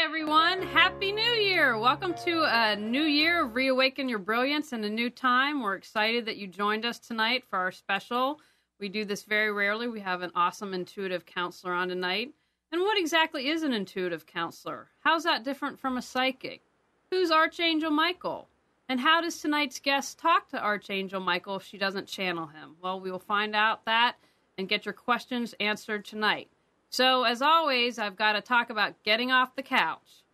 everyone. Happy New Year. Welcome to a new year of Reawaken Your Brilliance and a new time. We're excited that you joined us tonight for our special. We do this very rarely. We have an awesome intuitive counselor on tonight. And what exactly is an intuitive counselor? How's that different from a psychic? Who's Archangel Michael? And how does tonight's guest talk to Archangel Michael if she doesn't channel him? Well, we will find out that and get your questions answered tonight. So, as always, I've got to talk about getting off the couch.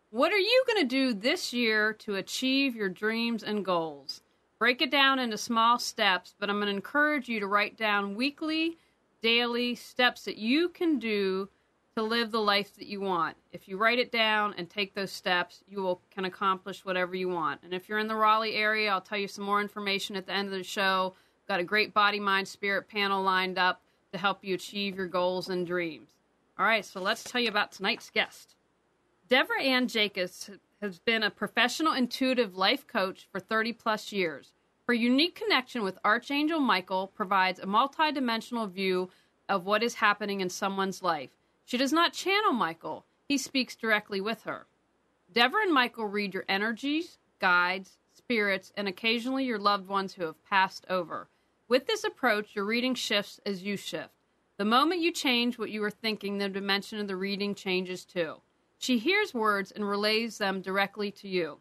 What are you going to do this year to achieve your dreams and goals? Break it down into small steps, but I'm going to encourage you to write down weekly, daily steps that you can do to live the life that you want. If you write it down and take those steps, you can accomplish whatever you want. And if you're in the Raleigh area, I'll tell you some more information at the end of the show. Got a great body, mind, spirit panel lined up to help you achieve your goals and dreams. All right, so let's tell you about tonight's guest. Devra and Michael has been a professional intuitive life coach for 30-plus years. Her unique connection with Archangel Michael provides a multidimensional view of what is happening in someone's life. She does not channel Michael. He speaks directly with her. Devra and Michael read your energies, guides, spirits, and occasionally your loved ones who have passed over. With this approach, your reading shifts as you shift. The moment you change what you were thinking, the dimension of the reading changes too. She hears words and relays them directly to you.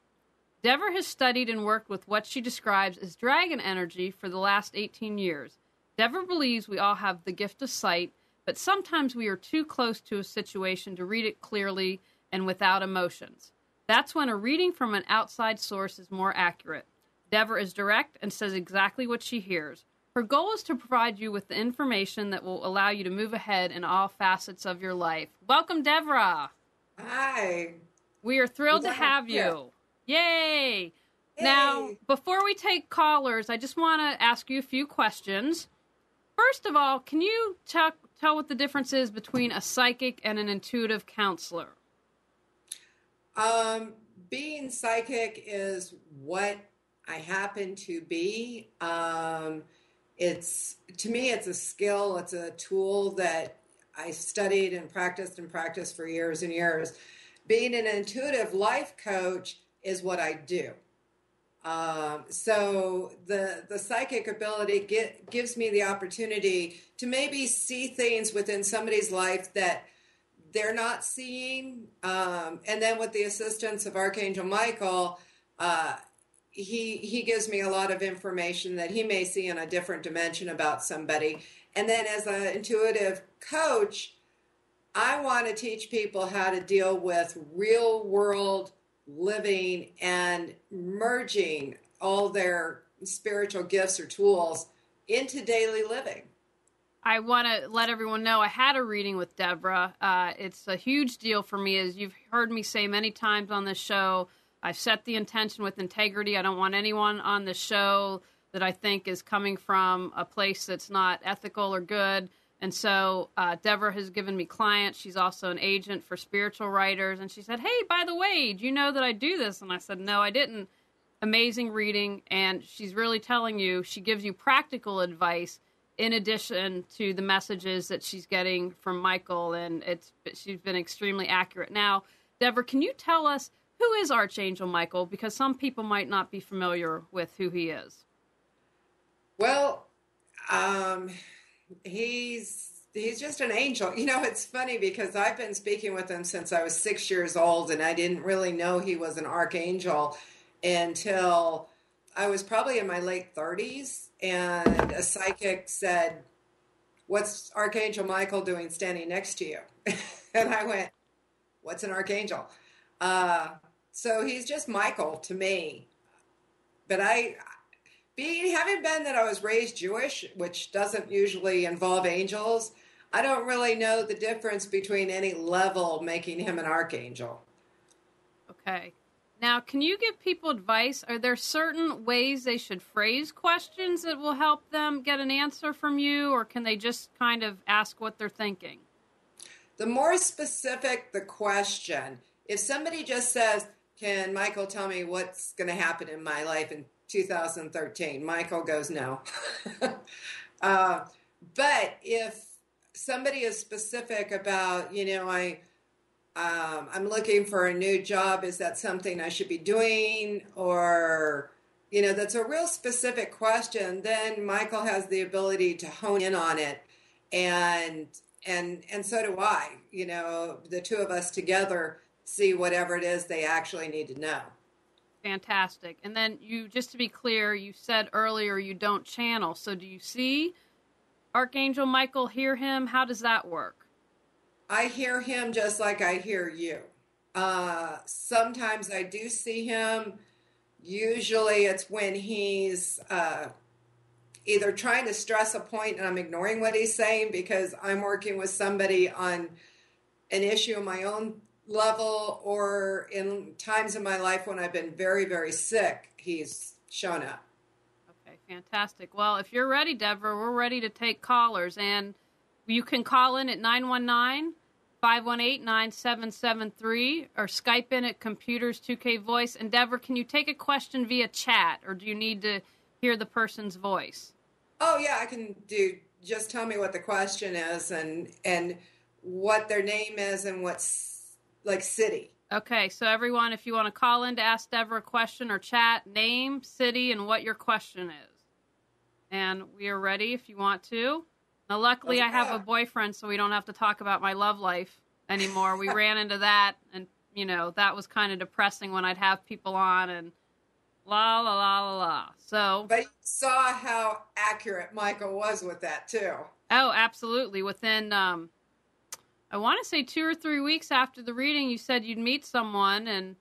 Devra has studied and worked with what she describes as dragon energy for the last 18 years. Devra believes we all have the gift of sight, but sometimes we are too close to a situation to read it clearly and without emotions. That's when a reading from an outside source is more accurate. Devra is direct and says exactly what she hears. Her goal is to provide you with the information that will allow you to move ahead in all facets of your life. Welcome, Devra. Hi. We are thrilled to have you. Yay. Now, before we take callers, I just want to ask you a few questions. First of all, can you tell what the difference is between a psychic and an intuitive counselor? Being psychic is what I happen to be. To me, it's a skill. It's a tool that I studied and practiced for years and years. Being an intuitive life coach is what I do. So the psychic ability gives me the opportunity to maybe see things within somebody's life that they're not seeing. And then with the assistance of Archangel Michael, he gives me a lot of information that he may see in a different dimension about somebody. And then as an intuitive coach, I want to teach people how to deal with real world living and merging all their spiritual gifts or tools into daily living. I want to let everyone know I had a reading with Devra. It's a huge deal for me. As you've heard me say many times on this show, I've set the intention with integrity. I don't want anyone on the show that I think is coming from a place that's not ethical or good. And so Devra has given me clients. She's also an agent for spiritual writers. And she said, hey, by the way, do you know that I do this? And I said, no, I didn't. Amazing reading. And she's really telling you, she gives you practical advice in addition to the messages that she's getting from Michael. And she's been extremely accurate. Now, Devra, can you tell us, who is Archangel Michael? Because some people might not be familiar with who he is. Well, he's just an angel. You know, it's funny because I've been speaking with him since I was 6 years old, and I didn't really know he was an archangel until I was probably in my late 30s, and a psychic said, what's Archangel Michael doing standing next to you? And I went, what's an archangel? So he's just Michael to me. But having been that I was raised Jewish, which doesn't usually involve angels, I don't really know the difference between any level making him an archangel. Okay. Now, can you give people advice? Are there certain ways they should phrase questions that will help them get an answer from you, or can they just kind of ask what they're thinking? The more specific the question, if somebody just says, can Michael tell me what's going to happen in my life in 2013? Michael goes, no. But if somebody is specific about, I'm looking for a new job. Is that something I should be doing? Or, that's a real specific question. Then Michael has the ability to hone in on it. And, and so do I, the two of us together see whatever it is they actually need to know. Fantastic. And then just to be clear, you said earlier you don't channel. So do you see Archangel Michael, hear him? How does that work? I hear him just like I hear you. Sometimes I do see him. Usually it's when he's either trying to stress a point and I'm ignoring what he's saying because I'm working with somebody on an issue on my own level, or in times in my life when I've been very, very sick, he's shown up. Okay, fantastic. Well, if you're ready, Devra, we're ready to take callers, and you can call in at 919-518-9773 or Skype in at Computers 2K Voice. And Devra, can you take a question via chat, or do you need to hear the person's voice? Oh, yeah, I can just tell me what the question is and what their name is and what's like city. Okay, so everyone, if you want to call in to ask Devra a question or chat, name, city, and what your question is. And we are ready if you want to. Now, luckily, I have a boyfriend, so we don't have to talk about my love life anymore. We ran into that, and, that was kind of depressing when I'd have people on and la, la, la, la, la. So, but you saw how accurate Michael was with that, too. Oh, absolutely. Within, I want to say 2 or 3 weeks after the reading, you said you'd meet someone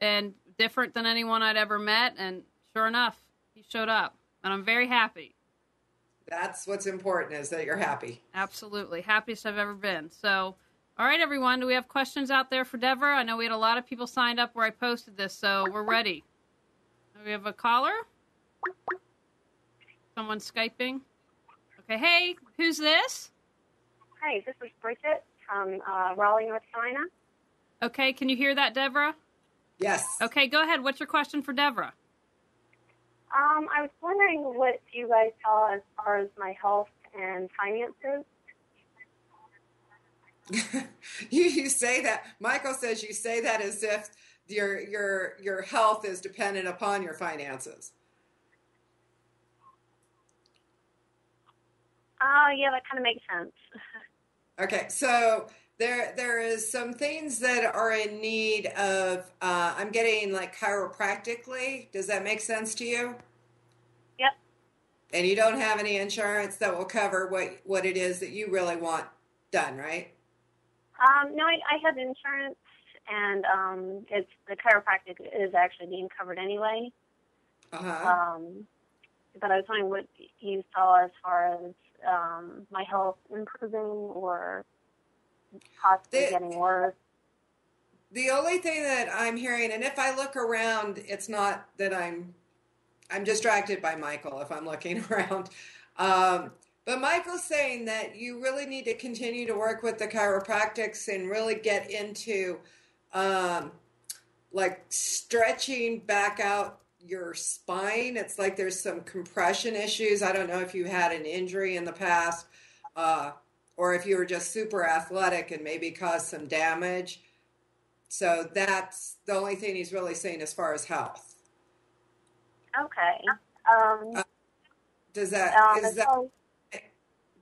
and different than anyone I'd ever met. And sure enough, he showed up. And I'm very happy. That's what's important, is that you're happy. Absolutely. Happiest I've ever been. So, all right, everyone. Do we have questions out there for Devra? I know we had a lot of people signed up where I posted this, so we're ready. Do we have a caller? Someone Skyping? Okay. Hey, who's this? Hi, this is Bridget from Raleigh, North Carolina. Okay, can you hear that, Devra? Yes. Okay, go ahead. What's your question for Devra? I was wondering what you guys saw as far as my health and finances. You say that. Michael says you say that as if your health is dependent upon your finances. Yeah, that kind of makes sense. Okay, so there is some things that are in need of, I'm getting like chiropractically. Does that make sense to you? Yep. And you don't have any insurance that will cover what it is that you really want done, right? No, I have insurance, and it's the chiropractic is actually being covered anyway. Uh-huh. But I was wondering what you saw as far as my health improving or possibly getting worse. The only thing that I'm hearing, and if I look around, it's not that I'm distracted by Michael if I'm looking around. But Michael's saying that you really need to continue to work with the chiropractics and really get into like stretching back out your spine. It's like there's some compression issues. I don't know if you had an injury in the past or if you were just super athletic and maybe caused some damage. So that's the only thing he's really saying as far as health. Okay. Does that,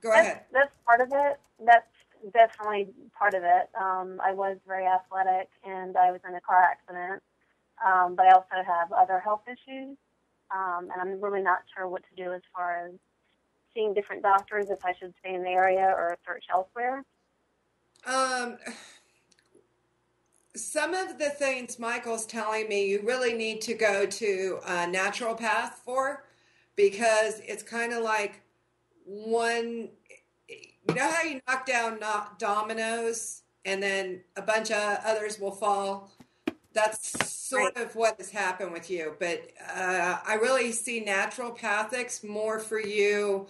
go ahead. That's part of it. That's definitely part of it. I was very athletic and I was in a car accident. But I also have other health issues, and I'm really not sure what to do as far as seeing different doctors, if I should stay in the area or search elsewhere. Some of the things Michael's telling me you really need to go to a naturopath for, because it's kind of like one, you know how you knock down dominoes and then a bunch of others will fall? That's sort of what has happened with you, but I really see naturopathics more for you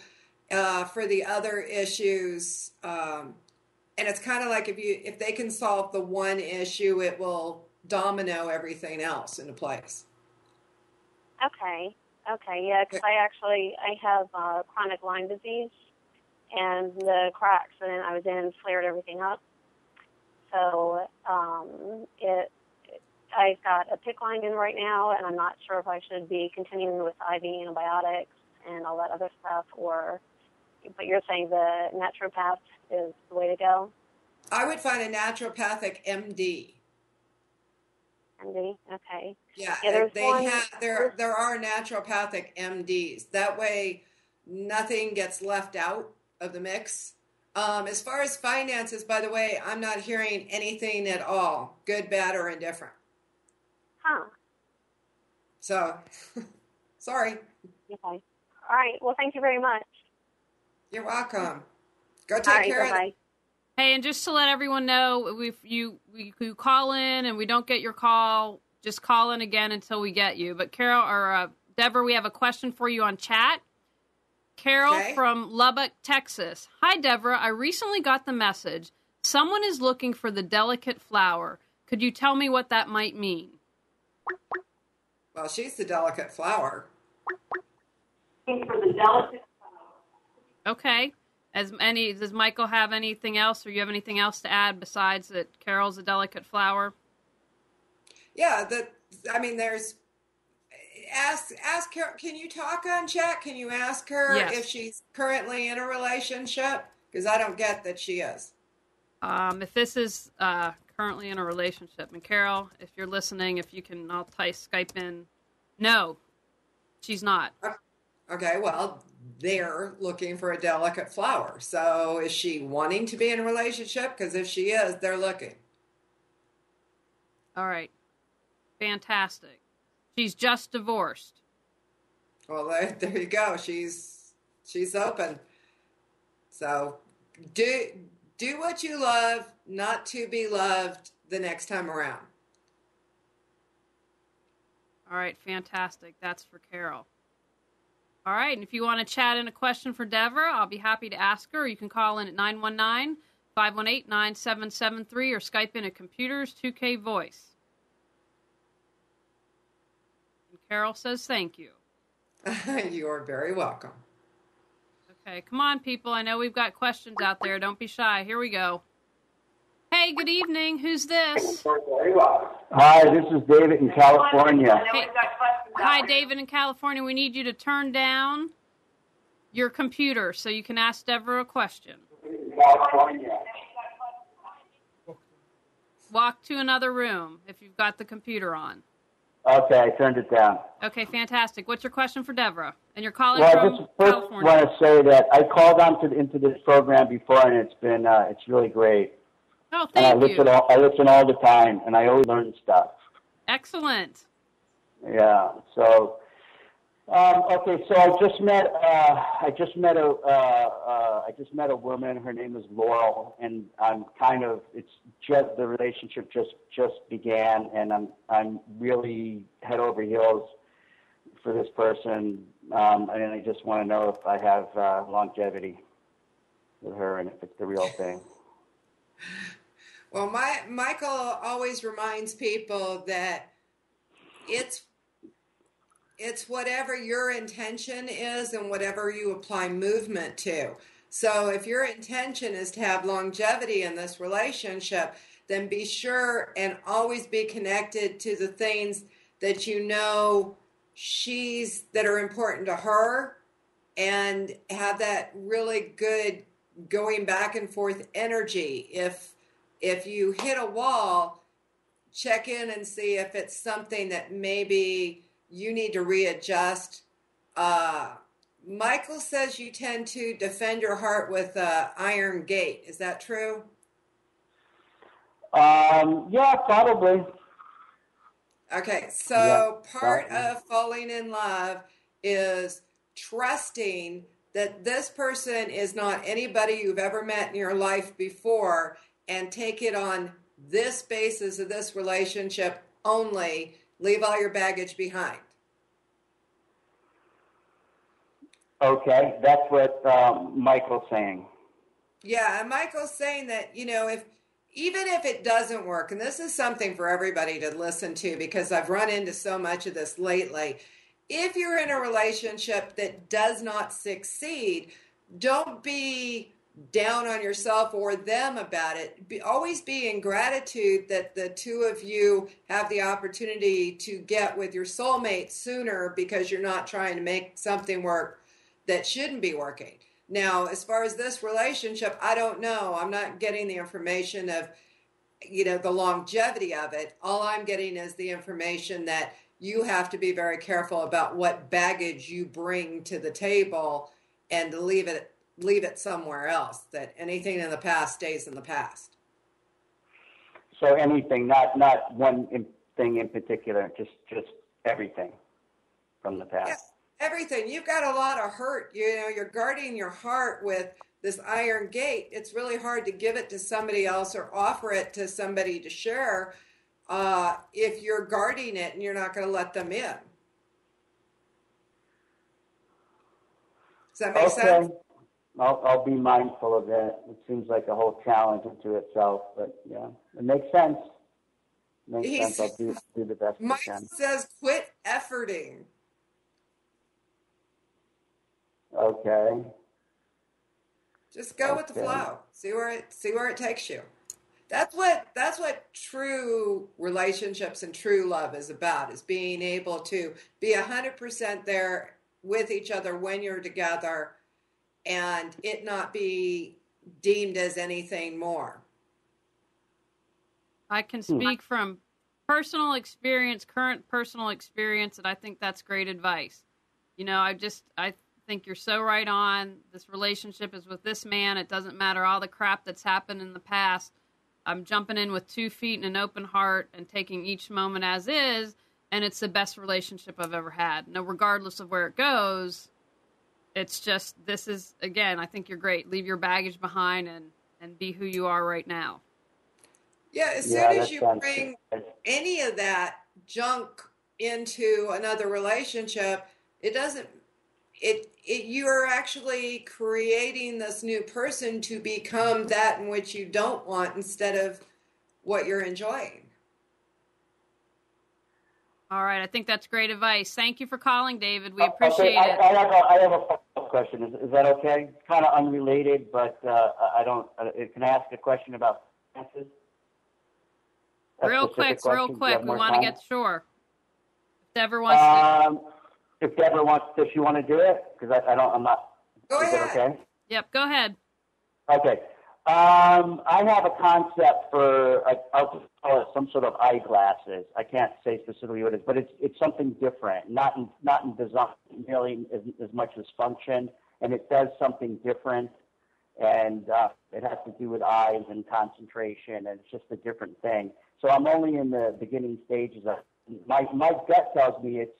for the other issues, and it's kind of like if they can solve the one issue, it will domino everything else into place. Okay, yeah, because I have chronic Lyme disease, and the car accident I was in flared everything up. so I've got a PICC line in right now, and I'm not sure if I should be continuing with IV antibiotics and all that other stuff, but you're saying the naturopath is the way to go? I would find a naturopathic MD. MD, okay. Yeah, there's there are naturopathic MDs. That way, nothing gets left out of the mix. As far as finances, by the way, I'm not hearing anything at all, good, bad, or indifferent. Huh. So, sorry. Okay. All right. Well, thank you very much. You're welcome. Go take care of it. Hey, and just to let everyone know, if you call in and we don't get your call, just call in again until we get you. But Carol or Devra, we have a question for you on chat. Carol from Lubbock, Texas. Hi, Devra. I recently got the message. Someone is looking for the delicate flower. Could you tell me what that might mean? Well, she's the delicate flower. Okay. Does Michael have anything else, or you have anything else to add besides that Carol's a delicate flower? Yeah, there's ask Carol. Can you talk on chat? Can you ask her if she's currently in a relationship? Because I don't get that she is. If this is currently in a relationship, and Carol, if you're listening, if you can, I'll Skype in. No, she's not. Okay, well, they're looking for a delicate flower. So is she wanting to be in a relationship? Because if she is, they're looking. All right. Fantastic. She's just divorced. Well, there you go. She's open. So do what you love, not to be loved the next time around. All right, fantastic. That's for Carol. All right, and if you want to chat in a question for Devra, I'll be happy to ask her. You can call in at 919-518-9773 or Skype in at Computers 2K Voice. And Carol says thank you. You are very welcome. Okay, come on, people. I know we've got questions out there. Don't be shy. Here we go. Hey, good evening. Who's this? Hi, this is David in California. Hey. Hi, David in California. We need you to turn down your computer so you can ask Devra a question. California. Walk to another room if you've got the computer on. Okay, I turned it down. Okay, fantastic. What's your question for Devra? And you're calling from California. I just first want to say that I called into this program before, and it's really great. Oh, thank you. I listen all the time, and I always learn stuff. Excellent. Yeah. So, okay. So I just met a woman. Her name is Laurel, and the relationship just began, and I'm really head over heels for this person, and I just want to know if I have longevity with her, and if it's the real thing. Well, Michael always reminds people that it's whatever your intention is and whatever you apply movement to. So if your intention is to have longevity in this relationship, then be sure and always be connected to the things that you know that are important to her, and have that really good going back and forth energy. If you hit a wall, check in and see if it's something that maybe you need to readjust. Michael says you tend to defend your heart with iron gate. Is that true? Yeah, probably. Okay, so part of falling in love is trusting that this person is not anybody you've ever met in your life before, and take it on this basis of this relationship only. Leave all your baggage behind. Okay, that's what Michael's saying. Yeah, and Michael's saying that, even if it doesn't work, and this is something for everybody to listen to because I've run into so much of this lately. If you're in a relationship that does not succeed, don't be down on yourself or them about it. Always be in gratitude that the two of you have the opportunity to get with your soulmate sooner, because you're not trying to make something work that shouldn't be working. Now, as far as this relationship, I don't know. I'm not getting the information of, the longevity of it. All I'm getting is the information that you have to be very careful about what baggage you bring to the table, and to leave it somewhere else, that anything in the past stays in the past. So anything, not one thing in particular, just everything from the past. Yes, everything. You've got a lot of hurt. You're guarding your heart with this iron gate. It's really hard to give it to somebody else or offer it to somebody to share if you're guarding it and you're not going to let them in. Does that make sense? I'll be mindful of that. It seems like a whole challenge into itself, but yeah, it makes sense. I'll do the best I Mike can. says, quit efforting. Okay. Just go with the flow. See where it takes you. That's what true relationships and true love is about, is being able to be 100% there with each other when you're together, and it not be deemed as anything more. I can speak from personal experience, current personal experience, and I think that's great advice. I think you're so right on. This relationship is with this man. It doesn't matter all the crap that's happened in the past. I'm jumping in with 2 feet and an open heart and taking each moment as is, and it's the best relationship I've ever had. Now, regardless of where it goes, it's just, this is, again, I think you're great. Leave your baggage behind and be who you are right now. Yeah, as soon as you bring any of that junk into another relationship, you're actually creating this new person to become that in which you don't want, instead of what you're enjoying. All right, I think that's great advice. Thank you for calling, David. We appreciate it. I have a follow-up question. Is that okay? It's kind of unrelated, but can I ask a question about finances? Real quick. We want to get sure. If Devra wants If Devra wants, does she want to do it? Because I'm not. Go ahead. Okay? Yep, go ahead. Okay. I have a concept for, I'll just call it some sort of eyeglasses. I can't say specifically what it is, but it's something different, not in design nearly as much as function, and it does something different, and it has to do with eyes and concentration, and it's just a different thing. So I'm only in the beginning stages of it. My gut tells me it's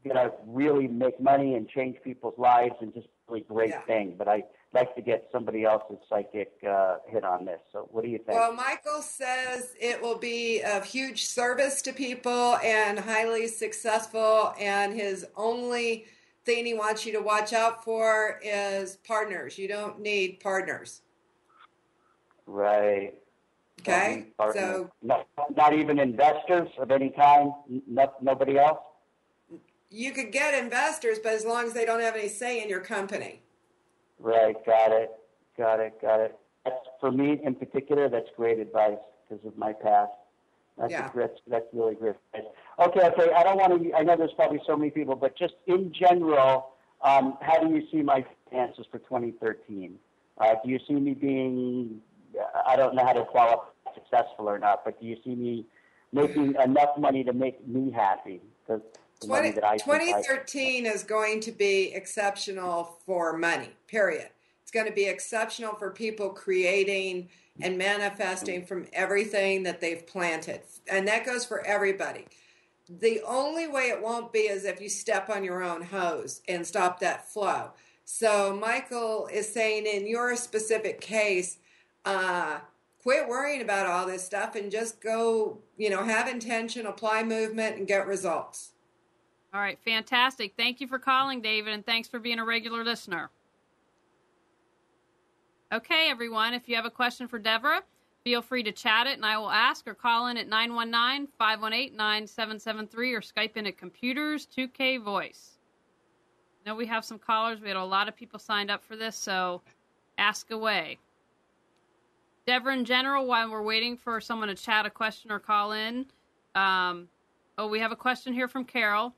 going to really make money and change people's lives and just really great thing, but I'd like to get somebody else's psychic hit on this. So what do you think? Well, Michael says it will be of huge service to people and highly successful, and his only thing he wants you to watch out for is partners. You don't need partners. Right. Okay. So not even investors of any kind? Nobody else? You could get investors, but as long as they don't have any say in your company. Right. Got it. That's, for me in particular, that's great advice because of my past. That's really great advice. Okay. I don't want to, I know there's probably so many people, but just in general, how do you see my finances for 2013? Do you see me being, I don't know how to qualify successful or not, but do you see me making enough money to make me happy? 2013 is going to be exceptional for money, period. It's going to be exceptional for people creating and manifesting from everything that they've planted. And that goes for everybody. The only way it won't be is if you step on your own hose and stop that flow. So Michael is saying in your specific case, quit worrying about all this stuff and just go, have intention, apply movement, and get results. All right, fantastic. Thank you for calling, David, and thanks for being a regular listener. Okay, everyone, if you have a question for Devra, feel free to chat it, and I will ask, or call in at 919-518-9773, or Skype in at Computers 2K Voice. I know we have some callers. We had a lot of people signed up for this, so Ask away. Devra, in general, while we're waiting for someone to chat a question or call in, we have a question here from Carol.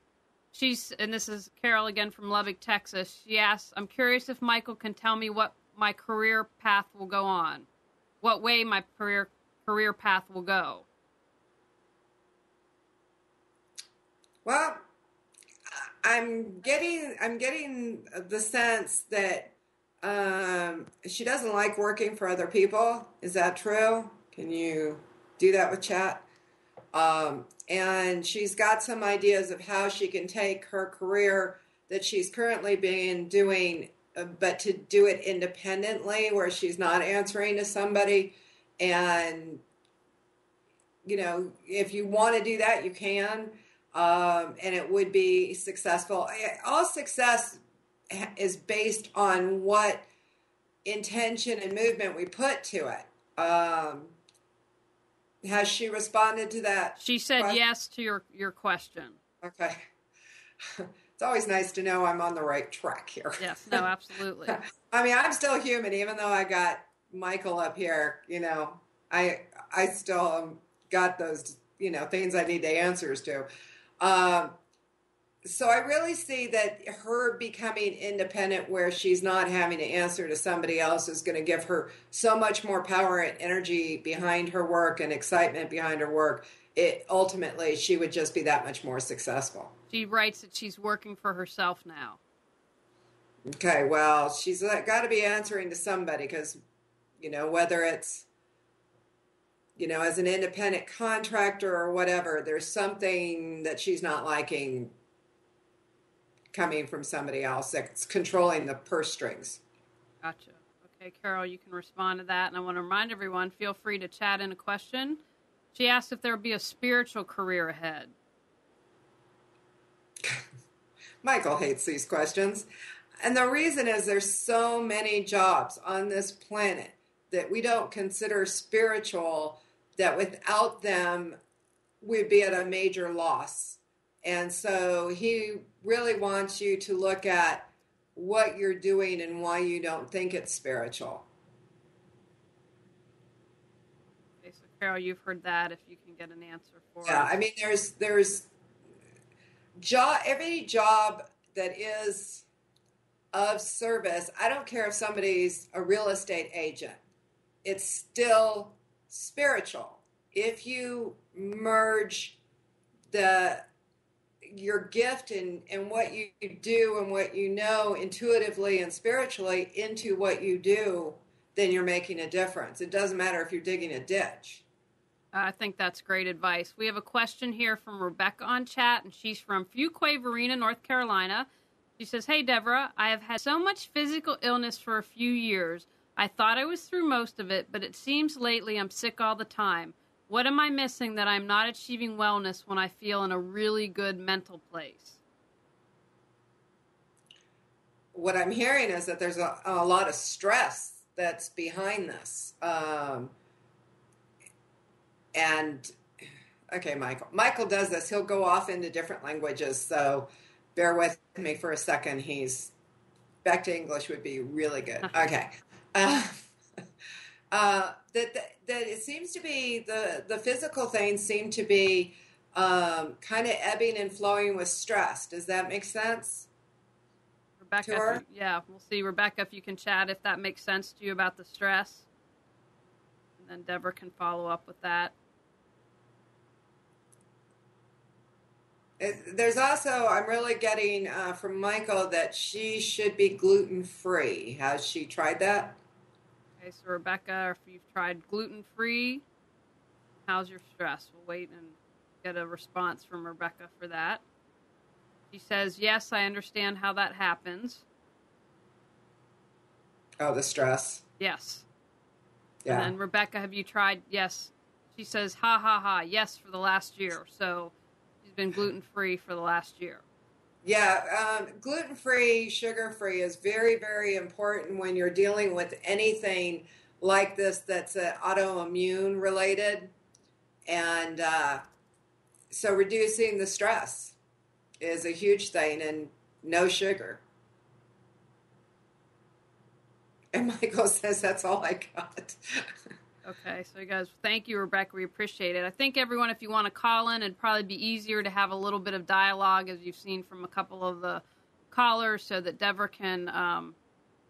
And this is Carol again from Lubbock, Texas. She asks, I'm curious if Michael can tell me what my career path will go on. What way my career path will go. Well, I'm getting the sense that she doesn't like working for other people. Is that true? Can you do that with chat? And she's got some ideas of how she can take her career that she's currently been doing, but to do it independently, where she's not answering to somebody. And, you know, if you want to do that, you can. And it would be successful. All success is based on what intention and movement we put to it. Has she responded to that? She said question? Yes to your question. Okay. It's always nice to know I'm on the right track here. Yes, no, absolutely. I mean, I'm still human, even though I got Michael up here. You know, I still got those, you know, things I need the answers to. So I really see that her becoming independent, where she's not having to answer to somebody else, is going to give her so much more power and energy behind her work and excitement behind her work. Ultimately, she would just be that much more successful. She writes that she's working for herself now. Okay, well, she's got to be answering to somebody, because, you know, whether it's, you know, as an independent contractor or whatever, there's something that she's not liking coming from somebody else that's controlling the purse strings. Gotcha. Okay, Carol, you can respond to that. And I want to remind everyone, feel free to chat in a question. She asked if there would be a spiritual career ahead. Michael hates these questions. And the reason is there's so many jobs on this planet that we don't consider spiritual, that without them, we'd be at a major loss. And so he really wants you to look at what you're doing and why you don't think it's spiritual. Okay, so Carol, you've heard that. If you can get an answer for us. Yeah, I mean, there's every job that is of service. I don't care if somebody's a real estate agent. It's still spiritual. If you merge your gift and what you do and what you know intuitively and spiritually into what you do, then you're making a difference. It doesn't matter if you're digging a ditch. I think that's great advice. We have a question here from Rebecca on chat, and she's from Fuquay Varina, North Carolina. She says, hey, Devra, I have had so much physical illness for a few years. I thought I was through most of it, but it seems lately I'm sick all the time. What am I missing that I'm not achieving wellness when I feel in a really good mental place? What I'm hearing is that there's a lot of stress that's behind this. And, okay, Michael does this. He'll go off into different languages, so bear with me for a second. Back to English would be really good. Okay. That it seems to be the physical things seem to be kind of ebbing and flowing with stress. Does that make sense? Rebecca, yeah, we'll see, Rebecca, if you can chat if that makes sense to you about the stress. And then Devra can follow up with that. There's also, I'm really getting from Michael that she should be gluten-free. Has she tried that? Okay, so Rebecca, if you've tried gluten-free, how's your stress? We'll wait and get a response from Rebecca for that. She says, yes, I understand how that happens. Oh, the stress. Yes. Yeah. And then Rebecca, have you tried? Yes. She says, ha, ha, ha, yes, for the last year. So she's been gluten-free for the last year. Yeah, gluten-free, sugar-free is very, very important when you're dealing with anything like this that's autoimmune related. And so reducing the stress is a huge thing, and no sugar. And Michael says, that's all I got. Okay, so you guys, thank you, Rebecca. We appreciate it. I think everyone, if you want to call in, it'd probably be easier to have a little bit of dialogue, as you've seen from a couple of the callers, so that Devra can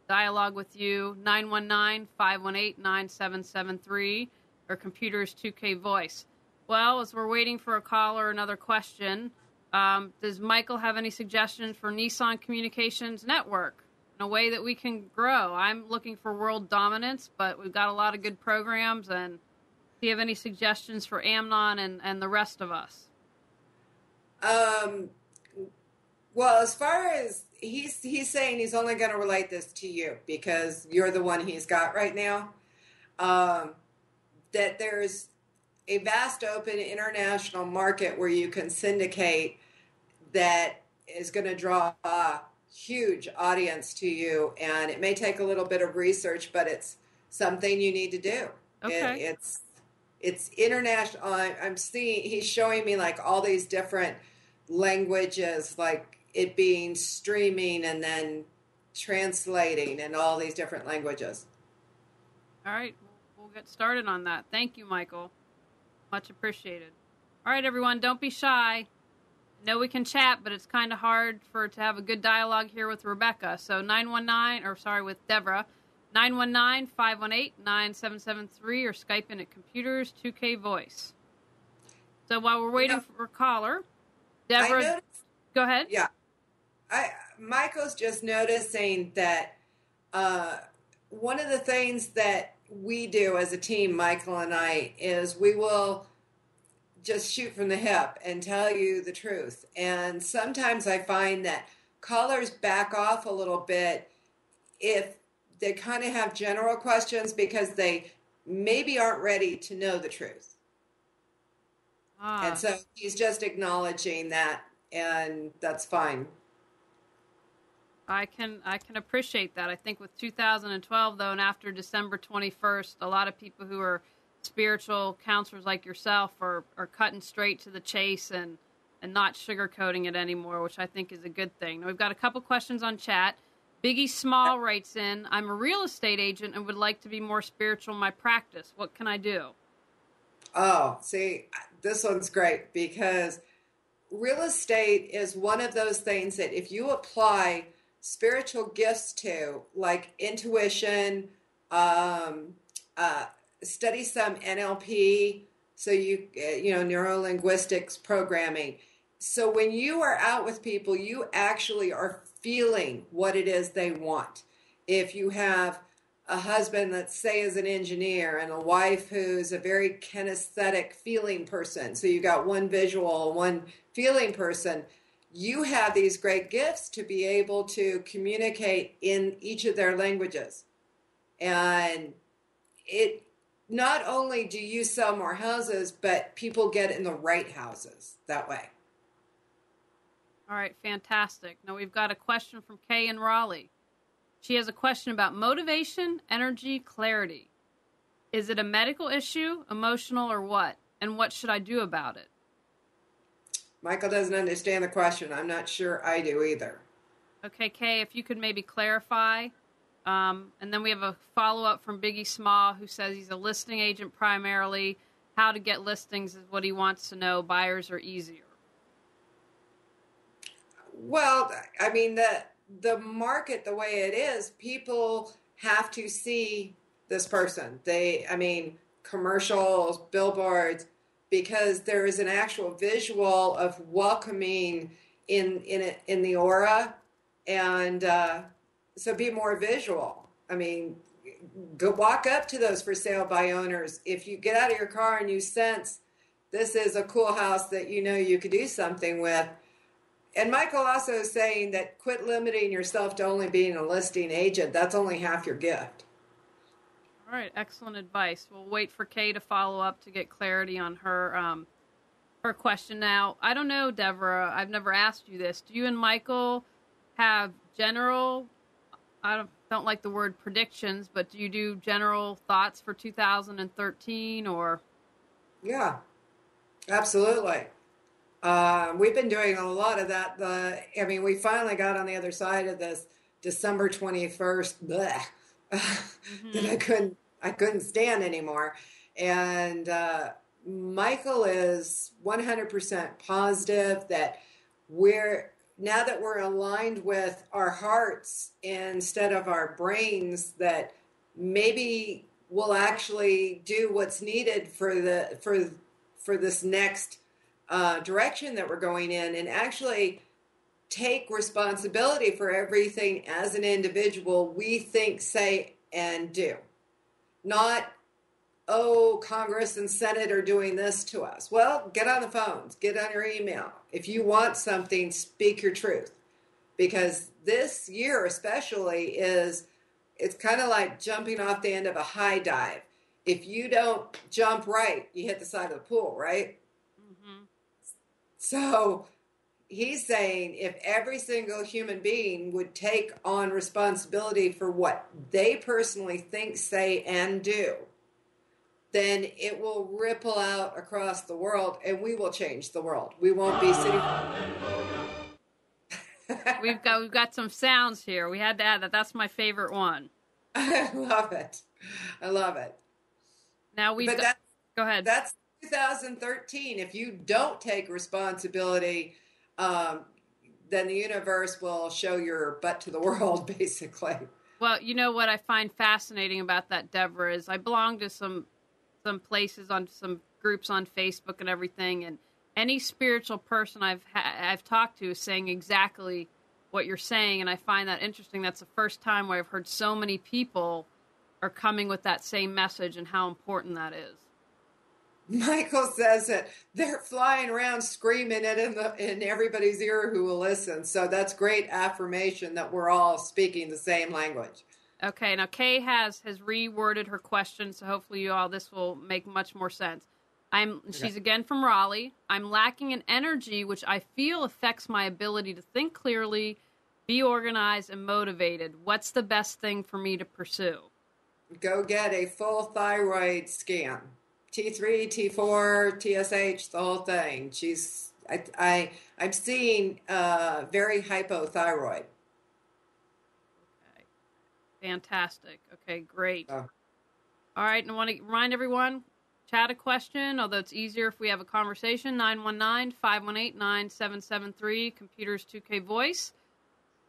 dialogue with you. 919-518-9773, or Computers 2K Voice. Well, as we're waiting for a call or another question, does Michael have any suggestions for Nissan Communications Network in a way that we can grow? I'm looking for world dominance, but we've got a lot of good programs. And do you have any suggestions for Amnon and the rest of us? Well, as far as he's saying, he's only going to relate this to you because you're the one he's got right now. That there's a vast open international market where you can syndicate that is going to draw a huge audience to you, and it may take a little bit of research, but it's something you need to do. Okay. It's international. I'm seeing, he's showing me like all these different languages, like it being streaming and then translating and all these different languages. All right, we'll get started on that. Thank you, Michael. Much appreciated. All right, everyone, don't be shy. I know we can chat, but it's kind of hard to have a good dialogue here with Rebecca. So with Devra, 919-518-9773, or Skype in at Computers 2K Voice. So while we're waiting for a caller, Devra, go ahead. Yeah. Michael's just noticing that one of the things that we do as a team, Michael and I, is we will just shoot from the hip and tell you the truth. And sometimes I find that callers back off a little bit if they kind of have general questions because they maybe aren't ready to know the truth. And so he's just acknowledging that, and that's fine. I can appreciate that. I think with 2012, though, and after December 21st, a lot of people who are spiritual counselors like yourself are cutting straight to the chase and not sugarcoating it anymore, which I think is a good thing. Now, we've got a couple questions on chat. Biggie Small writes in, I'm a real estate agent and would like to be more spiritual in my practice. What can I do? Oh, see, this one's great because real estate is one of those things that if you apply spiritual gifts to, like intuition, study some NLP, so neuro-linguistics programming. So when you are out with people, you actually are feeling what it is they want. If you have a husband that, say, is an engineer, and a wife who's a very kinesthetic feeling person, so you got one visual, one feeling person, you have these great gifts to be able to communicate in each of their languages. And it not only do you sell more houses, but people get in the right houses that way. All right, fantastic. Now we've got a question from Kay in Raleigh. She has a question about motivation, energy, clarity. Is it a medical issue, emotional, or what? And what should I do about it? Michael doesn't understand the question. I'm not sure I do either. Okay, Kay, if you could maybe clarify. And then we have a follow-up from Biggie Small, who says he's a listing agent primarily. How to get listings is what he wants to know. Buyers are easier. Well, I mean, the market, the way it is, people have to see this person. Commercials, billboards, because there is an actual visual of welcoming in the aura, and so be more visual. I mean, go walk up to those for sale by owners. If you get out of your car and you sense this is a cool house that you could do something with. And Michael also is saying that quit limiting yourself to only being a listing agent. That's only half your gift. All right, excellent advice. We'll wait for Kay to follow up to get clarity on her question. Now, I don't know, Devra, I've never asked you this. Do you and Michael have general, I don't like the word predictions, but do you do general thoughts for 2013 or? Yeah, absolutely. We've been doing a lot of that. We finally got on the other side of this December 21st that I couldn't stand anymore. And Michael is 100% positive that now that we're aligned with our hearts instead of our brains, that maybe we'll actually do what's needed for this next direction that we're going in, and actually take responsibility for everything as an individual we think, say, and do. Not, oh, Congress and Senate are doing this to us. Well, get on the phones, get on your email. If you want something, speak your truth. Because this year especially it's kind of like jumping off the end of a high dive. If you don't jump right, you hit the side of the pool, right? Mm-hmm. So he's saying if every single human being would take on responsibility for what they personally think, say, and do, then it will ripple out across the world, and we will change the world. We won't be sitting. We've got some sounds here. We had to add that. That's my favorite one. I love it. Now go ahead. That's 2013. If you don't take responsibility, then the universe will show your butt to the world, basically. Well, you know what I find fascinating about that, Devra, is I belong to some places, on some groups on Facebook and everything, and any spiritual person I've talked to is saying exactly what you're saying, and I find that interesting. That's the first time where I've heard so many people are coming with that same message and how important that is. Michael says that they're flying around screaming it in everybody's ear who will listen. So that's great affirmation that we're all speaking the same language. Okay, now Kay has reworded her question, so hopefully this will make much more sense. She's again from Raleigh. I'm lacking in energy, which I feel affects my ability to think clearly, be organized, and motivated. What's the best thing for me to pursue? Go get a full thyroid scan. T3, T4, TSH, the whole thing. I'm seeing very hypothyroid. Okay. Fantastic. Okay, great. Oh. All right, and I want to remind everyone, chat a question, although it's easier if we have a conversation, 919-518-9773, Computers 2K Voice,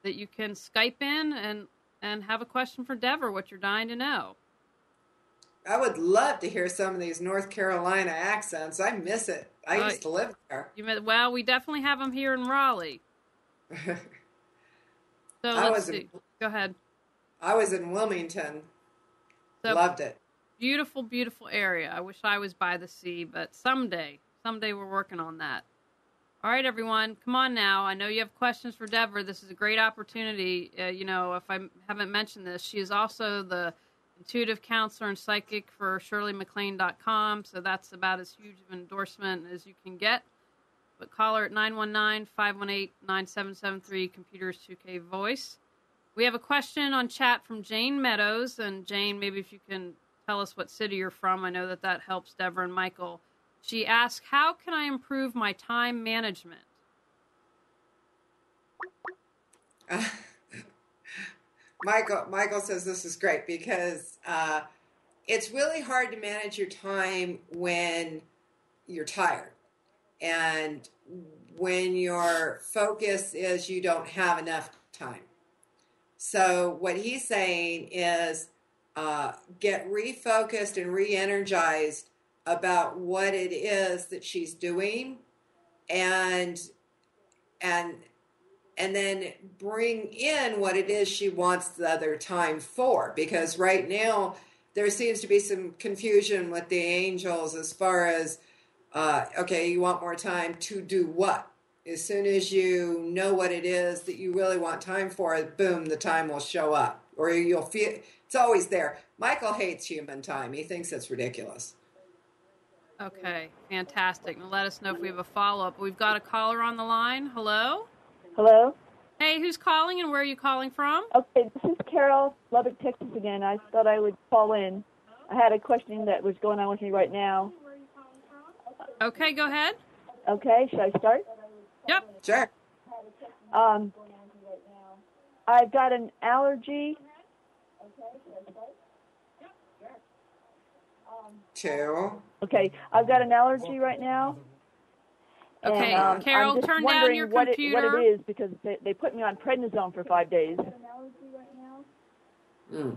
that you can Skype in and have a question for Devra, what you're dying to know. I would love to hear some of these North Carolina accents. I miss it. I used to live there. Well, we definitely have them here in Raleigh. So let's see. Go ahead. I was in Wilmington. So, loved it. Beautiful, beautiful area. I wish I was by the sea, but someday we're working on that. All right, everyone, come on now. I know you have questions for Devra. This is a great opportunity. If I haven't mentioned this, she is also the intuitive counselor and psychic for ShirleyMacLaine.com, so that's about as huge of an endorsement as you can get. But call her at 919-518-9773, Computers 2K Voice. We have a question on chat from Jane Meadows, and Jane, maybe if you can tell us what city you're from. I know that helps Devra and Michael. She asks, how can I improve my time management? Michael says this is great because it's really hard to manage your time when you're tired and when your focus is you don't have enough time. So what he's saying is get refocused and re-energized about what it is that she's doing and then bring in what it is she wants the other time for. Because right now, there seems to be some confusion with the angels as far as, okay, you want more time to do what? As soon as you know what it is that you really want time for, boom, the time will show up. Or you'll feel, it's always there. Michael hates human time. He thinks it's ridiculous. Okay, fantastic. Now let us know if we have a follow-up. We've got a caller on the line. Hello? Hello? Hey, who's calling and where are you calling from? Okay, this is Carol, Lubbock, Texas again. I thought I would call in. I had a question that was going on with me right now. Okay, go ahead. Okay, should I start? Yep. Sure. I've got an allergy 2. Okay, I've got an allergy right now. Okay, And, Carol, I'm just turn wondering down your what computer. it is, because they put me on prednisone for 5 days.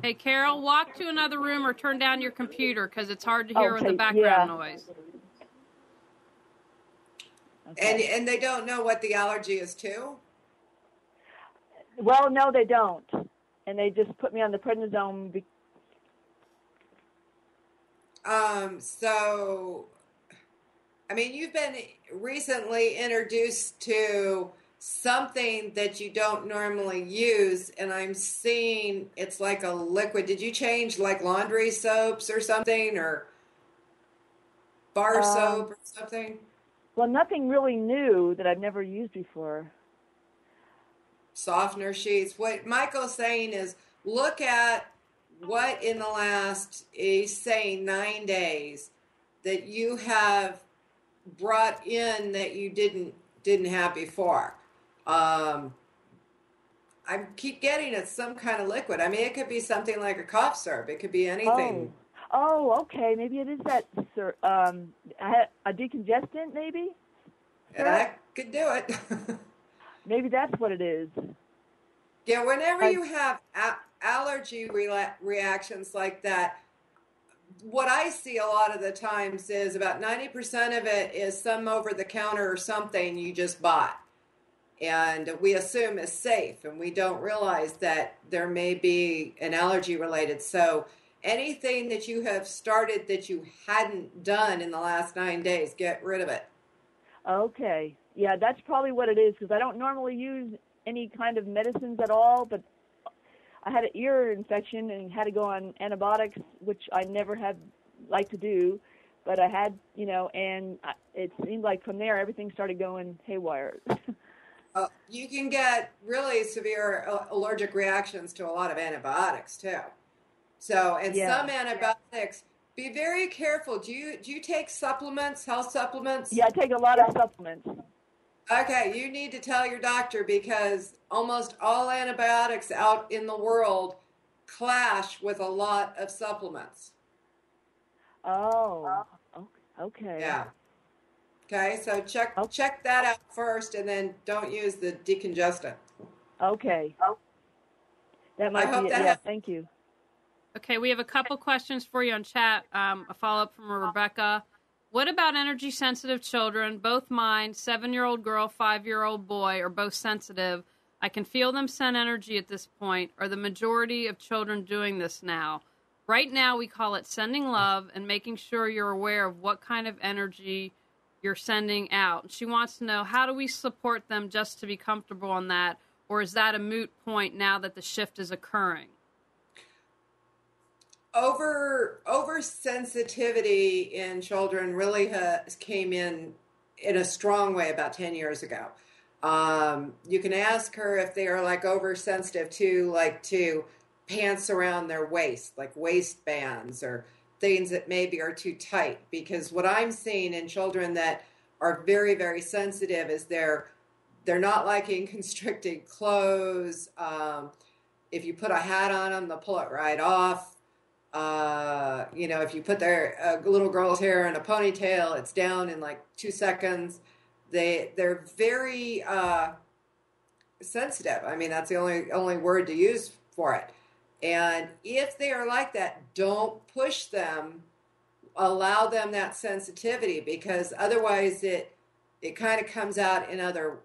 Hey, Carol, walk to another room or turn down your computer because it's hard to hear with the background noise. Okay. And they don't know what the allergy is to? Well, no, they don't. And they just put me on the prednisone. So, I mean, you've been recently introduced to something that you don't normally use, and I'm seeing it's like a liquid. Did you change like laundry soaps or something, or bar soap or something? Well, nothing really new that I've never used before. Softener sheets. What Michael's saying is look at what in the last, he's saying 9 days, that you have brought in that you didn't have before. I keep getting it's some kind of liquid. I mean, it could be something like a cough syrup. It could be anything. Oh, okay. Maybe it is that, sir. A decongestant, maybe? That could do it. Maybe that's what it is. Yeah, whenever you have allergy reactions like that, what I see a lot of the times is about 90% of it is some over-the-counter or something you just bought. And we assume is safe, and we don't realize that there may be an allergy related. So anything that you have started that you hadn't done in the last 9 days, get rid of it. Okay. Yeah, that's probably what it is, because I don't normally use any kind of medicines at all, but I had an ear infection and had to go on antibiotics, which I never had liked to do, but I had, and it seemed like from there everything started going haywire. You can get really severe allergic reactions to a lot of antibiotics too. So, and some antibiotics, be very careful. Do you take supplements, health supplements? Yeah, I take a lot of supplements. Okay, you need to tell your doctor, because almost all antibiotics out in the world clash with a lot of supplements. Oh, okay. Yeah. Okay, so check that out first, and then don't use the decongestant. Okay. That might be it. Yeah, thank you. Okay, we have a couple questions for you on chat. A follow-up from Rebecca. What about energy-sensitive children? Both mine, 7-year-old girl, 5-year-old boy, are both sensitive. I can feel them send energy at this point. Are the majority of children doing this now? Right now, we call it sending love and making sure you're aware of what kind of energy you're sending out. She wants to know, how do we support them just to be comfortable on that? Or is that a moot point now that the shift is occurring? Oversensitivity in children really came in a strong way about 10 years ago. You can ask her if they are like oversensitive to pants around their waist, like waistbands or things that maybe are too tight. Because what I'm seeing in children that are very, very sensitive is they're not liking constricted clothes. If you put a hat on them, they'll pull it right off. If you put their little girl's hair in a ponytail, it's down in like 2 seconds. They're very sensitive. I mean, that's the only word to use for it. And if they are like that, don't push them. Allow them that sensitivity, because otherwise it kind of comes out in other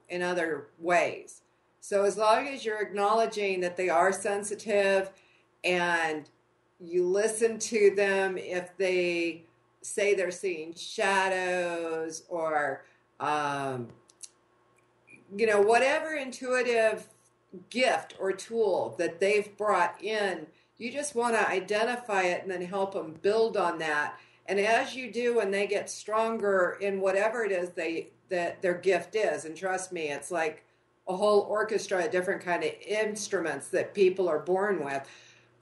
ways. So as long as you're acknowledging that they are sensitive, and you listen to them if they say they're seeing shadows or, whatever intuitive gift or tool that they've brought in, you just want to identify it and then help them build on that. And as you do, and they get stronger in whatever it is that their gift is, and trust me, it's like a whole orchestra of different kind of instruments that people are born with.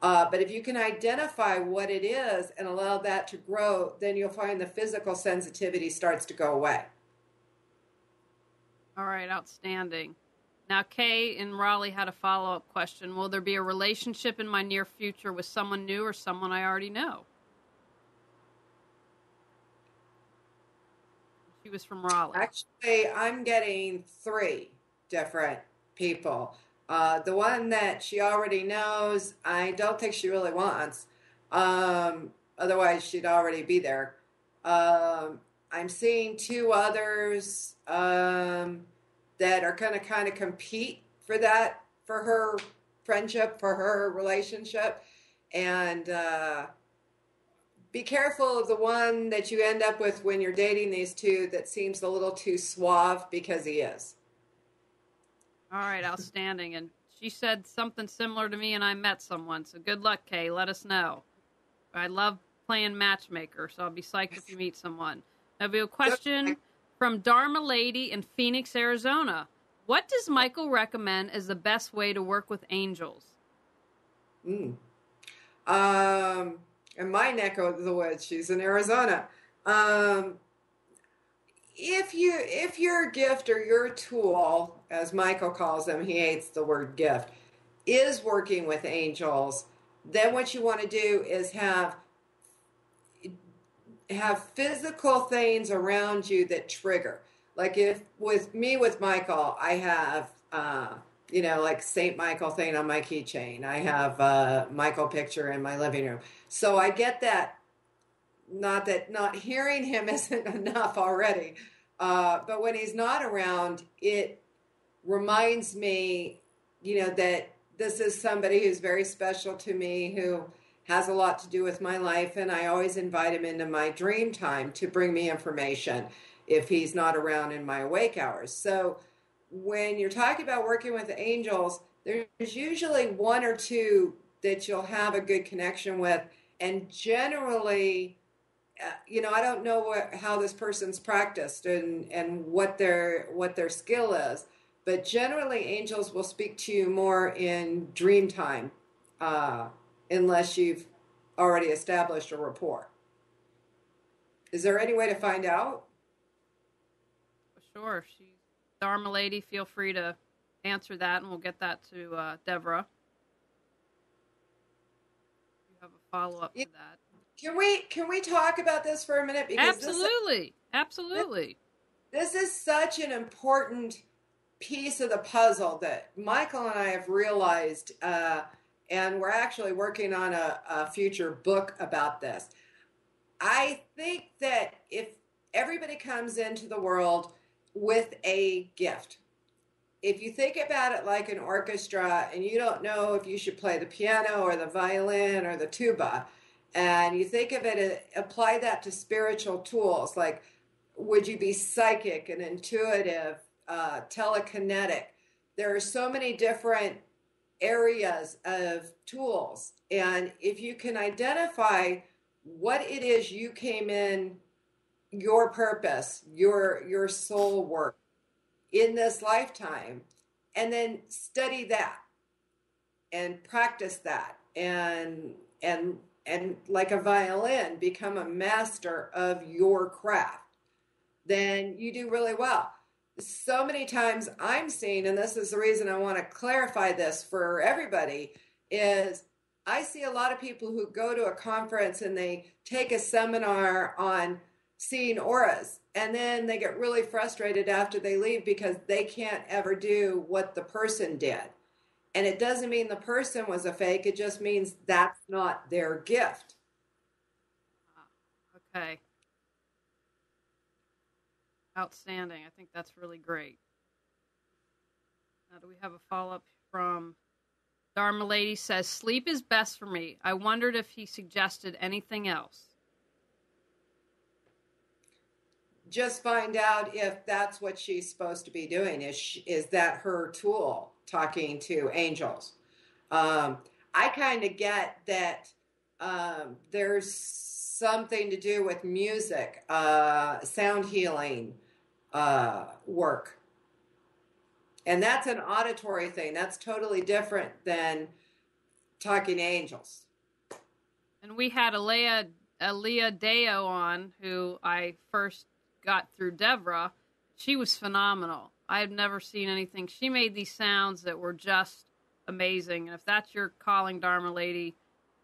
But if you can identify what it is and allow that to grow, then you'll find the physical sensitivity starts to go away. All right, outstanding. Now, Kay in Raleigh had a follow-up question. Will there be a relationship in my near future with someone new or someone I already know? She was from Raleigh. Actually, I'm getting 3 different people. The one that she already knows, I don't think she really wants. Otherwise, she'd already be there. I'm seeing 2 others that are going to kind of compete for that, for her friendship, for her relationship. And be careful of the one that you end up with when you're dating these 2 that seems a little too suave, because he is. All right, outstanding. And she said something similar to me, and I met someone. So good luck, Kay. Let us know. I love playing matchmaker, so I'll be psyched if you meet someone. Now, we have a question from Dharma Lady in Phoenix, Arizona. What does Michael recommend as the best way to work with angels? In my neck of the woods, she's in Arizona. If your gift or your tool, as Michael calls them, he hates the word gift, is working with angels, then what you want to do is have physical things around you that trigger. Like with Michael, I have like Saint Michael thing on my keychain. I have a Michael picture in my living room. So I get that. Not hearing him isn't enough already. But when he's not around, it reminds me, that this is somebody who's very special to me, who has a lot to do with my life. And I always invite him into my dream time to bring me information if he's not around in my awake hours. So when you're talking about working with angels, there's usually 1 or 2 that you'll have a good connection with. And generally, I don't know how this person's practiced and what their skill is, but generally angels will speak to you more in dream time, unless you've already established a rapport. Is there any way to find out? Sure. She's Dharma Lady. Feel free to answer that, and we'll get that to Devra. You have a follow-up to that. Can we talk about this for a minute? Because Absolutely. This is such an important piece of the puzzle that Michael and I have realized, and we're actually working on a future book about this. I think that if everybody comes into the world with a gift, if you think about it like an orchestra and you don't know if you should play the piano or the violin or the tuba, and you think of it, apply that to spiritual tools, like would you be psychic and intuitive, telekinetic? There are so many different areas of tools. And if you can identify what it is you came in, your purpose, your soul work in this lifetime, and then study that and practice that and like a violin, become a master of your craft, then you do really well. So many times I'm seeing, and this is the reason I want to clarify this for everybody, is I see a lot of people who go to a conference and they take a seminar on seeing auras, and then they get really frustrated after they leave because they can't ever do what the person did. And it doesn't mean the person was a fake. It just means that's not their gift. Okay. Outstanding. I think that's really great. Now, do we have a follow-up from Dharma Lady? Says, sleep is best for me. I wondered if he suggested anything else. Just find out if that's what she's supposed to be doing. Is that her tool, talking to angels? I kind of get that there's something to do with music, sound healing work. And that's an auditory thing. That's totally different than talking to angels. And we had Aaliyah Deo on, who I first got through Devra. She was phenomenal. I've never seen anything. She made these sounds that were just amazing. And if that's your calling, Dharma Lady,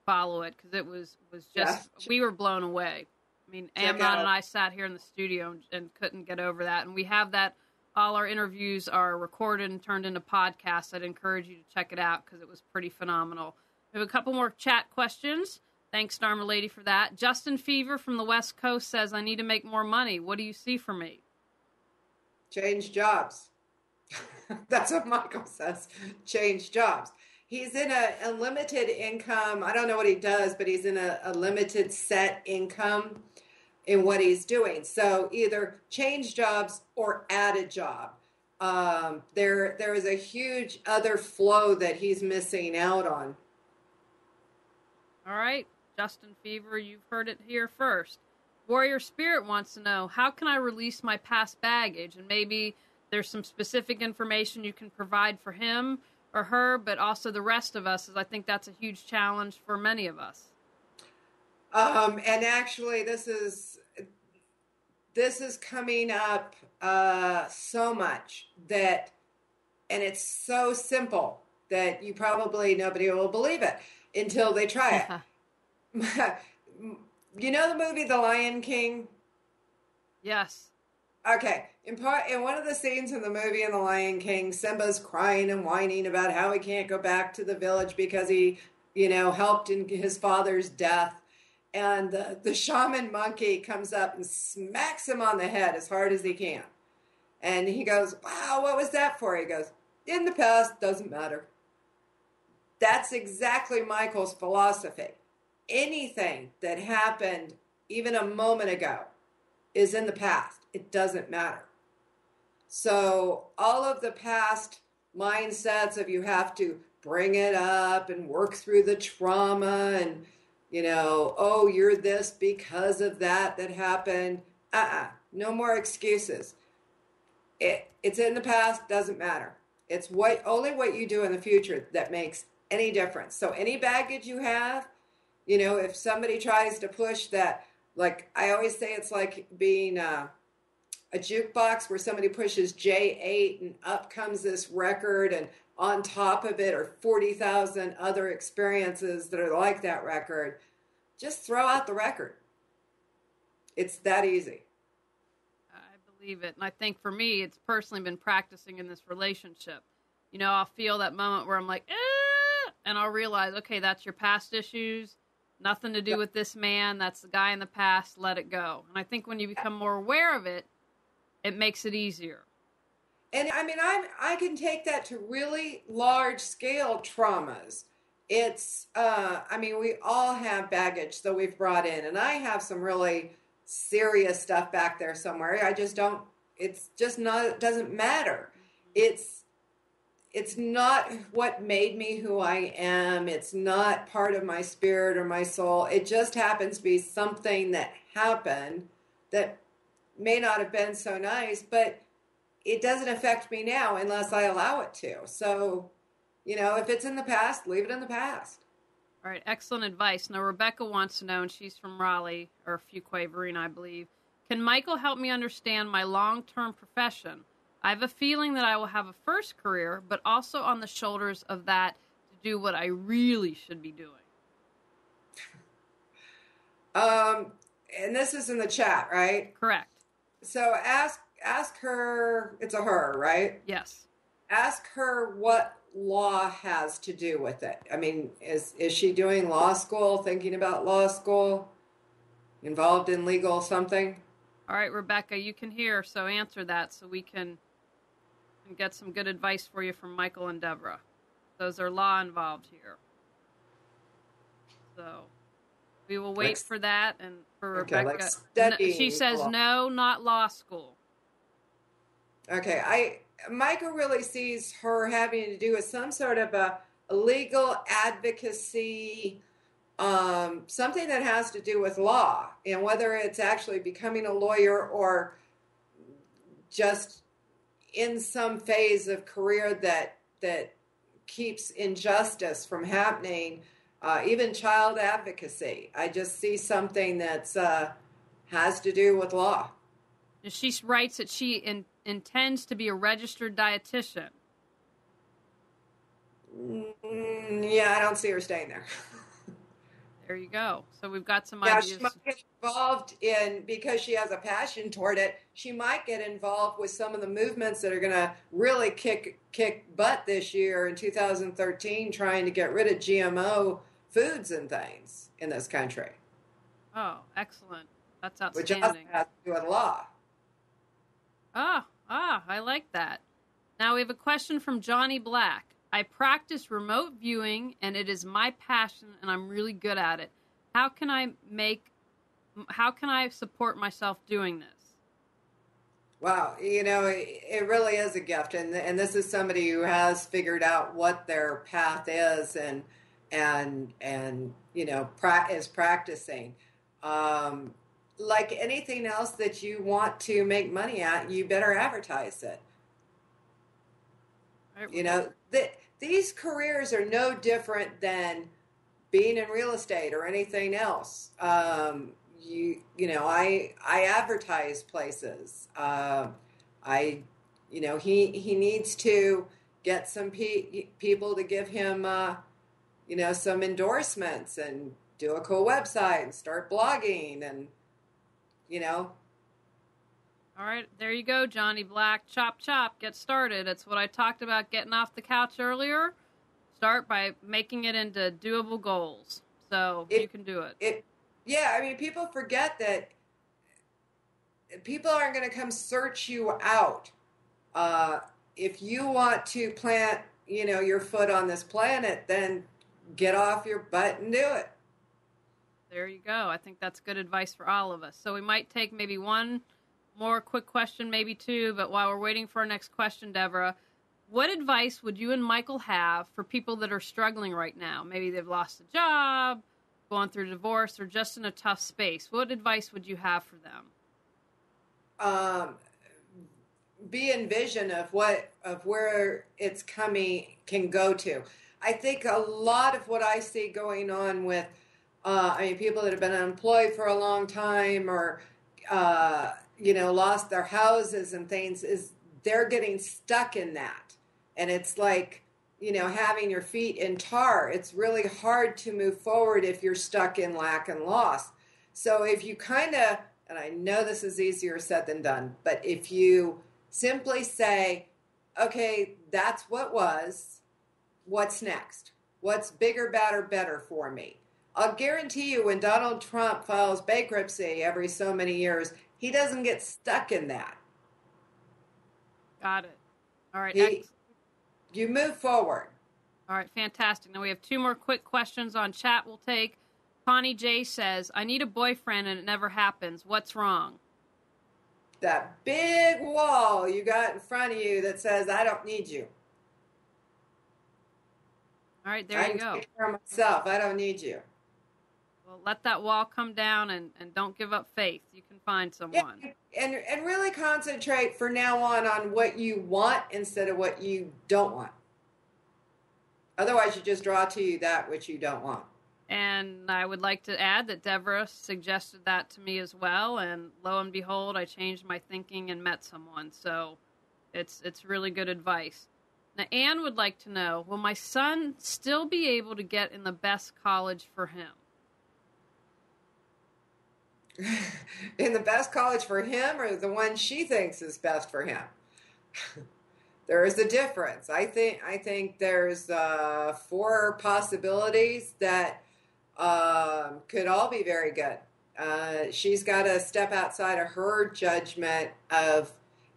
follow it, because it was just, we were blown away. I mean, Amnon and I sat here in the studio and couldn't get over that. And we have that. All our interviews are recorded and turned into podcasts. I'd encourage you to check it out because it was pretty phenomenal. We have a couple more chat questions. Thanks, Dharma Lady, for that. Justin Fever from the West Coast says, I need to make more money. What do you see for me? Change jobs. That's what Michael says. Change jobs. He's in a limited income. I don't know what he does, but he's in a limited set income in what he's doing. So either change jobs or add a job. There is a huge other flow that he's missing out on. All right, Justin Fever, you've heard it here first. Warrior Spirit wants to know, how can I release my past baggage? And maybe there's some specific information you can provide for him or her, but also the rest of us, as I think that's a huge challenge for many of us. And actually, this is coming up so much that, and it's so simple that you probably nobody will believe it until they try it. You know the movie The Lion King? Yes. Okay. In one of the scenes in the movie in The Lion King, Simba's crying and whining about how he can't go back to the village because he, helped in his father's death. And the shaman monkey comes up and smacks him on the head as hard as he can. And he goes, wow, what was that for? He goes, in the past, doesn't matter. That's exactly Michael's philosophy. Anything that happened even a moment ago is in the past. It doesn't matter. So all of the past mindsets of you have to bring it up and work through the trauma and, oh, you're this because of that happened. No more excuses. It's in the past, doesn't matter. It's only what you do in the future that makes any difference. So any baggage you have, if somebody tries to push that, like I always say, it's like being a jukebox where somebody pushes J8 and up comes this record, and on top of it are 40,000 other experiences that are like that record. Just throw out the record. It's that easy. I believe it. And I think for me, it's personally been practicing in this relationship. I'll feel that moment where I'm like, and I'll realize, okay, that's your past issues. Nothing to do with this man. That's the guy in the past. Let it go. And I think when you become more aware of it, it makes it easier. And I mean, I can take that to really large scale traumas. It's, we all have baggage that we've brought in, and I have some really serious stuff back there somewhere. It doesn't matter. It's not what made me who I am. It's not part of my spirit or my soul. It just happens to be something that happened that may not have been so nice, but it doesn't affect me now unless I allow it to. So, if it's in the past, leave it in the past. All right, excellent advice. Now, Rebecca wants to know, and she's from Raleigh, or Fuquay-Varina, I believe. Can Michael help me understand my long-term profession? I have a feeling that I will have a first career, but also on the shoulders of that to do what I really should be doing. And this is in the chat, right? Correct. So ask her, it's a her, right? Yes. Ask her what law has to do with it. I mean, is she doing law school, thinking about law school, involved in legal something? All right, Rebecca, you can hear, so answer that so we can get some good advice for you from Michael and Devra. Those are law involved here. So we will wait for that and for Rebecca. She says no, not law school. Okay, Michael really sees her having to do with some sort of a legal advocacy, something that has to do with law, and whether it's actually becoming a lawyer or just in some phase of career that keeps injustice from happening, even child advocacy. I just see something that's has to do with law. She writes that she intends to be a registered dietitian. Yeah, I don't see her staying there. There you go. So we've got some Yeah, ideas. she might get involved in, because she has a passion toward it, she might get involved with some of the movements that are going to really kick butt this year in 2013, trying to get rid of GMO foods and things in this country. Oh, excellent. That's Which also outstanding. has to do with law. I like that. Now we have a question from Johnny Black. I practice remote viewing, and it is my passion, and I'm really good at it. How can I support myself doing this? Wow, it really is a gift, and this is somebody who has figured out what their path is, and is practicing. Like anything else that you want to make money at, you better advertise it. These careers are no different than being in real estate or anything else. I advertise places. He needs to get some people to give him, some endorsements, and do a cool website and start blogging, and, All right, there you go, Johnny Black. Chop, chop, get started. It's what I talked about getting off the couch earlier. Start by making it into doable goals. So you can do it. People forget that people aren't going to come search you out. If you want to plant, your foot on this planet, then get off your butt and do it. There you go. I think that's good advice for all of us. So we might take maybe one more quick question, maybe two, but while we're waiting for our next question, Devra, what advice would you and Michael have for people that are struggling right now? Maybe they've lost a job, going through a divorce, or just in a tough space. What advice would you have for them? Be in vision of where it's coming can go to. I think a lot of what I see going on with, people that have been unemployed for a long time, or lost their houses and things, is they're getting stuck in that. And it's like, having your feet in tar. It's really hard to move forward if you're stuck in lack and loss. So if you and I know this is easier said than done, but if you simply say, okay, that's what was, what's next? What's bigger, badder, better for me? I'll guarantee you when Donald Trump files bankruptcy every so many years, he doesn't get stuck in that. Got it. All right. You move forward. All right, fantastic. Now we have two more quick questions on chat we'll take. Connie J says, I need a boyfriend and it never happens. What's wrong? That big wall you got in front of you that says, I don't need you. All right, there you go. I can take care of myself. I don't need you. Well, let that wall come down and don't give up faith. You can find someone. Yeah, and really concentrate from now on what you want instead of what you don't want. Otherwise, you just draw to you that which you don't want. And I would like to add that Devra suggested that to me as well. And lo and behold, I changed my thinking and met someone. So it's really good advice. Now, Anne would like to know, will my son still be able to get in the best college for him? In the best college for him, or the one she thinks is best for him? There is a difference. I think there's 4 possibilities that could all be very good. She's got to step outside of her judgment and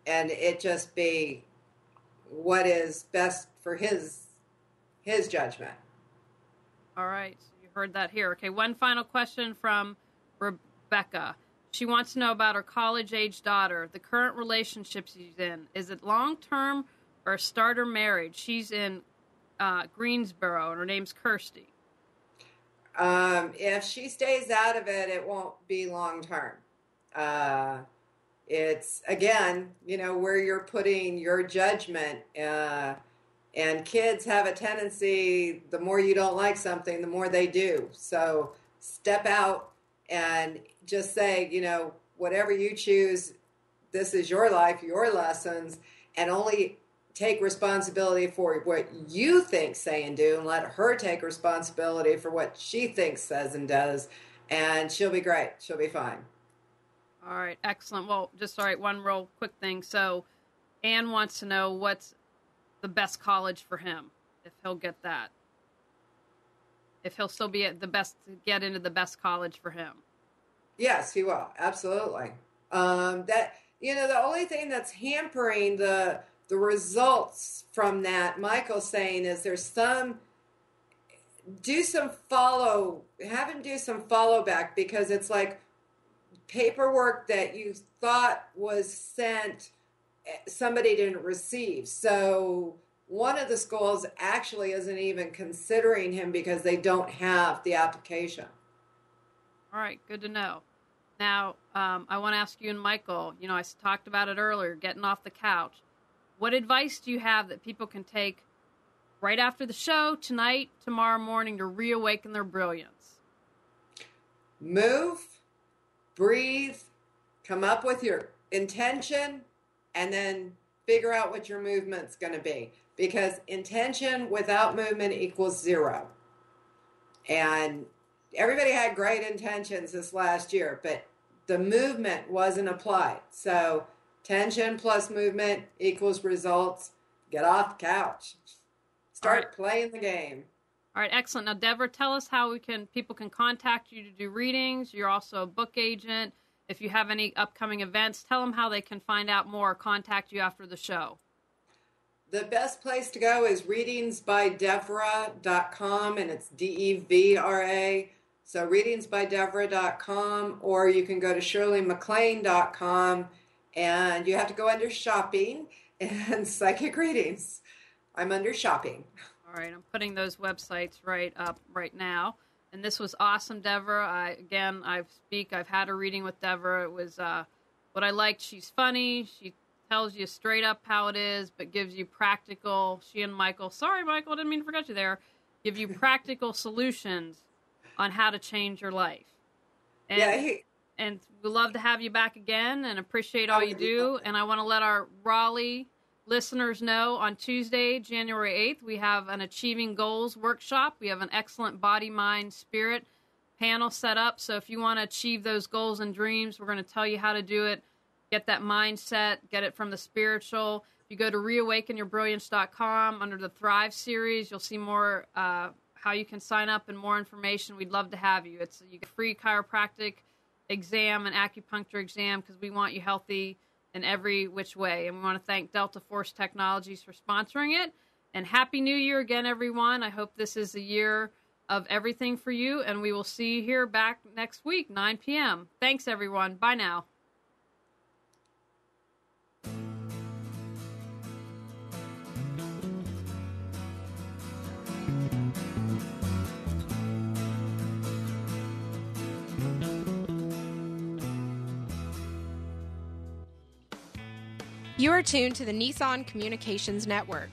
it just be what is best for his judgment. All right, so you heard that here. Okay, one final question from Rebecca. She wants to know about her college-age daughter, the current relationship she's in. Is it long-term or a starter marriage? She's in Greensboro, and her name's Kirsty. If she stays out of it, it won't be long-term. It's, again, where you're putting your judgment. And kids have a tendency, the more you don't like something, the more they do. So step out and just say, whatever you choose, this is your life, your lessons, and only take responsibility for what you think, say, and do, and let her take responsibility for what she thinks, says, and does, and she'll be great. She'll be fine. All right, excellent. Well, just all right, one real quick thing. So Ann wants to know what's the best college for him, if he'll get that. If he'll still be at the best, get into the best college for him. Yes, he will. Absolutely. That, the only thing that's hampering the results from that, Michael's saying, is have him do some follow back, because it's like paperwork that you thought was sent, somebody didn't receive. So one of the schools actually isn't even considering him because they don't have the application. All right, good to know. Now, I want to ask you and Michael, I talked about it earlier, getting off the couch. What advice do you have that people can take right after the show, tonight, tomorrow morning, to reawaken their brilliance? Move, breathe, come up with your intention, and then figure out what your movement's going to be. Because intention without movement equals zero. And everybody had great intentions this last year, but the movement wasn't applied. So tension plus movement equals results. Get off the couch. Start playing the game. All right, excellent. Now, Devra, tell us how people can contact you to do readings. You're also a book agent. If you have any upcoming events, tell them how they can find out more or contact you after the show. The best place to go is readingsbydevra.com, and it's Devra. So readingsbydevra.com, or you can go to shirleymaclain.com, and you have to go under shopping and psychic readings. I'm under shopping. All right, I'm putting those websites right up right now. And this was awesome, Devra. I've had a reading with Devra. It was what I liked. She's funny. She tells you straight up how it is, but gives you practical. She and Michael, sorry, Michael, didn't mean to forget you there. Give you practical solutions on how to change your life. And, and we'd love to have you back again and appreciate all you do. And I want to let our Raleigh listeners know on Tuesday, January 8th, we have an Achieving Goals workshop. We have an excellent body, mind, spirit panel set up. So if you want to achieve those goals and dreams, we're going to tell you how to do it. Get that mindset, get it from the spiritual. If you go to reawakenyourbrilliance.com under the Thrive series, you'll see more how you can sign up and more information. We'd love to have you. You get a free chiropractic exam and acupuncture exam because we want you healthy in every which way. And we want to thank Delta Force Technologies for sponsoring it. And Happy New Year again, everyone. I hope this is a year of everything for you. And we will see you here back next week, 9 p.m. Thanks, everyone. Bye now. You are tuned to the Nissan Communications Network.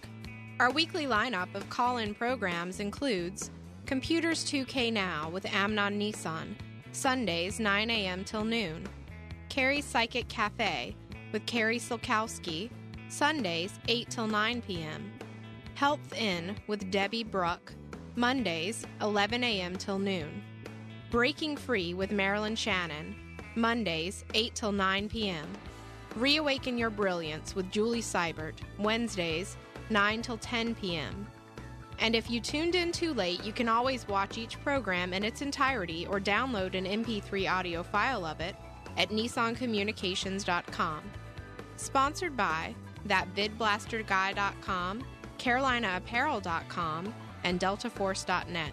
Our weekly lineup of call-in programs includes Computers 2K Now with Amnon Nissan, Sundays 9 a.m. till noon. Carrie's Psychic Cafe with Carrie Silkowski, Sundays 8 till 9 p.m. Health In with Debbie Bruck, Mondays 11 a.m. till noon. Breaking Free with Marilyn Shannon, Mondays 8 till 9 p.m. Reawaken Your Brilliance with Julie Seibert, Wednesdays, 9 till 10 p.m. And if you tuned in too late, you can always watch each program in its entirety or download an MP3 audio file of it at nissancommunications.com. Sponsored by thatvidblasterguy.com, carolinaapparel.com, and deltaforce.net.